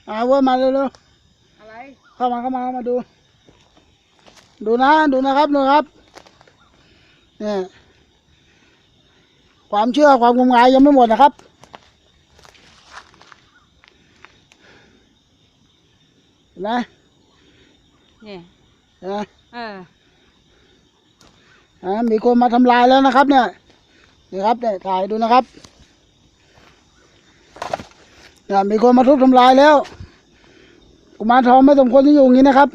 เว้ยมาเร็วอะไรๆเข้ามาดูนะครับเนี่ยความเชื่อความงมงายยังไม่หมดนะครับเห็นไหม เนี่ยเห็นไหม มีคนมาทำลายแล้วนะครับเนี่ยนี่ครับเนี่ยถ่ายดูนะครับเนี่ยมีคนมาทุบทำลายแล้วกุมารทองไม่สมควรที่อยู่อย่างนี้นะครับ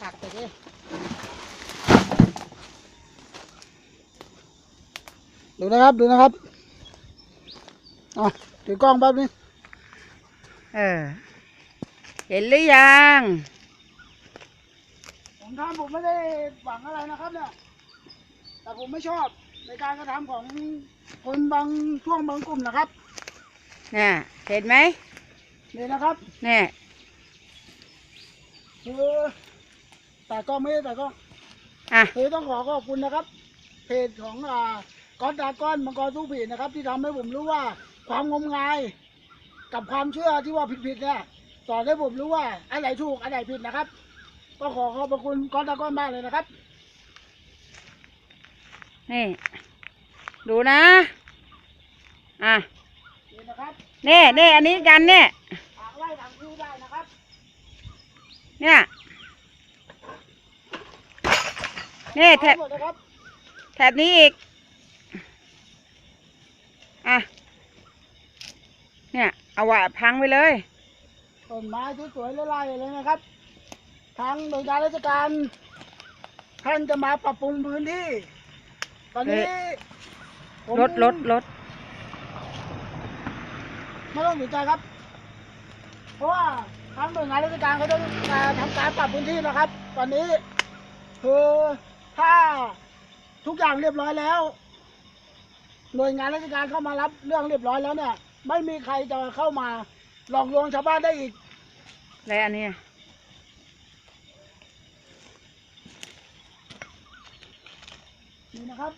ผักไปดิดูนะครับถือกล้องแป๊บนึงเห็นหรือยัง ผมไม่ได้หวังอะไรนะครับเนี่ยแต่ผมไม่ชอบในการกระทำของคนบางช่วงบางกลุ่มนะครับเนี่ยเห็นไหมนี่นะครับเนี่ยคือแต่ก็ไม่ได้แต่ก็คือต้องขอบคุณนะครับเพจของก๊อตดราก้อนมังกรสู้ผีนะครับที่ทำให้ผมรู้ว่าความงมงายกับความเชื่อที่ว่าผิดเนี่ยสอนให้ผมรู้ว่าอะไรถูกอะไรผิดนะครับก็ขอบพระคุณก๊อตดราก้อนมากเลยนะครับนี่ดูนะนี่นะครับนี่อันนี้กันเนี่ยถางไร่ถางคิ้วได้นะครับเนี่ยแถบนี้อีกเนี่ยเอาวะพังไปเลยต้นไม้สวยๆไล่ๆเลยนะครับทางหน่วยงานราชการท่านจะมาปรับปรุงพื้นที่ตอนนี้รถไม่ต้องสนใจครับเพราะว่าทางหน่วยงานราชการเขาต้องทำการปรับพื้นที่นะครับ ตอนนี้คือถ้าทุกอย่างเรียบร้อยแล้วหน่วยงานราชการเข้ามารับเรื่องเรียบร้อยแล้วเนี่ยไม่มีใครจะเข้ามาหลอกลวงชาวบ้านได้อีกและอันนี้นี่นะครับ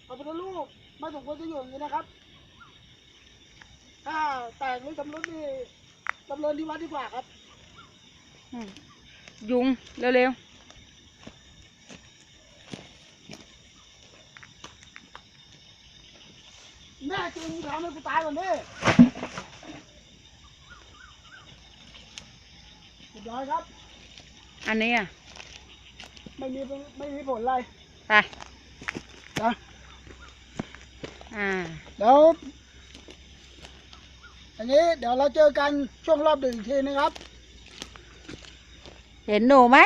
พระพุทธรูปไม่สมควรจะอยู่อย่างนี้นะครับถ้าแตกหรือชำรุดนี่ดำเนินที่วัดดีกว่าครับยุงเร็วแม่จริงทำให้กูตายก่อนดิเรียบร้อยครับอันนี้ไม่มีผลอะไรไปนะแล้วอันนี้เดี๋ยวเราเจอกันช่วงรอบดึกอีกทีนะครับ เห็นหนูไหม